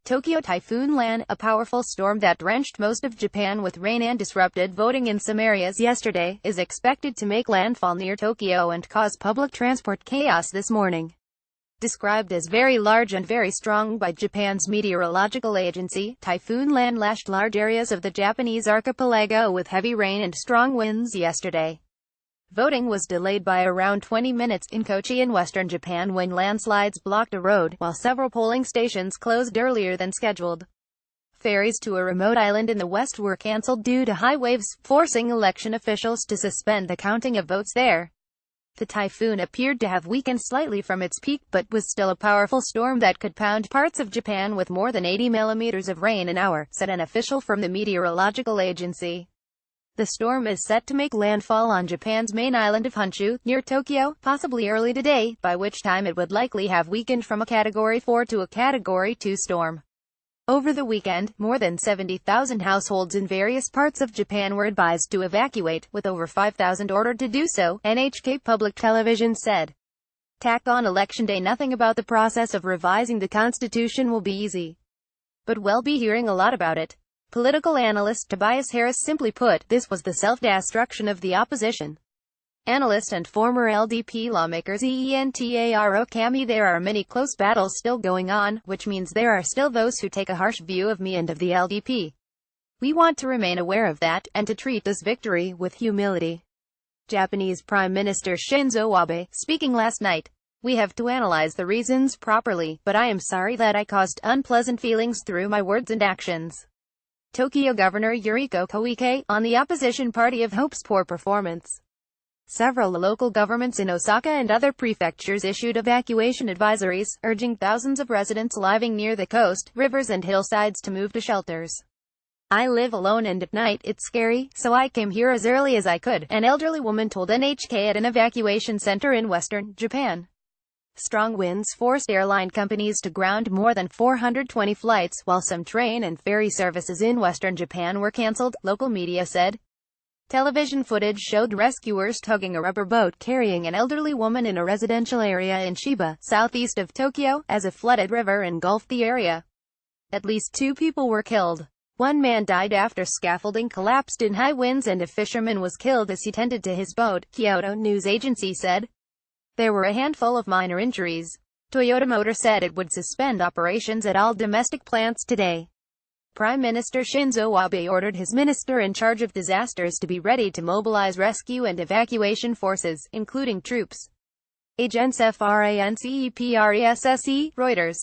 Tokyo Typhoon Lan, a powerful storm that drenched most of Japan with rain and disrupted voting in some areas yesterday, is expected to make landfall near Tokyo and cause public transport chaos this morning. Described as very large and very strong by Japan's meteorological agency, Typhoon Lan lashed large areas of the Japanese archipelago with heavy rain and strong winds yesterday. Voting was delayed by around 20 minutes in Kochi in western Japan when landslides blocked a road, while several polling stations closed earlier than scheduled. Ferries to a remote island in the west were cancelled due to high waves, forcing election officials to suspend the counting of votes there. The typhoon appeared to have weakened slightly from its peak but was still a powerful storm that could pound parts of Japan with more than 80 millimeters of rain an hour, said an official from the meteorological agency. The storm is set to make landfall on Japan's main island of Honshu, near Tokyo, possibly early today, by which time it would likely have weakened from a Category 4 to a Category 2 storm. Over the weekend, more than 70,000 households in various parts of Japan were advised to evacuate, with over 5,000 ordered to do so, NHK Public Television said. Tack on Election Day. Nothing about the process of revising the Constitution will be easy. But we'll be hearing a lot about it. Political analyst Tobias Harris simply put, this was the self-destruction of the opposition. Analyst and former LDP lawmaker Zentaro Kami: there are many close battles still going on, which means there are still those who take a harsh view of me and of the LDP. We want to remain aware of that, and to treat this victory with humility. Japanese Prime Minister Shinzo Abe, speaking last night. We have to analyze the reasons properly, but I am sorry that I caused unpleasant feelings through my words and actions. Tokyo Governor Yuriko Koike, on the opposition party of Hope's poor performance. Several local governments in Osaka and other prefectures issued evacuation advisories, urging thousands of residents living near the coast, rivers and hillsides to move to shelters. I live alone and at night it's scary, so I came here as early as I could, an elderly woman told NHK at an evacuation center in western Japan. Strong winds forced airline companies to ground more than 420 flights, while some train and ferry services in western Japan were cancelled, local media said. Television footage showed rescuers tugging a rubber boat carrying an elderly woman in a residential area in Chiba, southeast of Tokyo, as a flooded river engulfed the area. At least 2 people were killed. One man died after scaffolding collapsed in high winds and a fisherman was killed as he tended to his boat, Kyodo News Agency said. There were a handful of minor injuries. Toyota Motor said it would suspend operations at all domestic plants today. Prime Minister Shinzo Abe ordered his minister in charge of disasters to be ready to mobilize rescue and evacuation forces, including troops. Agence France, Reuters.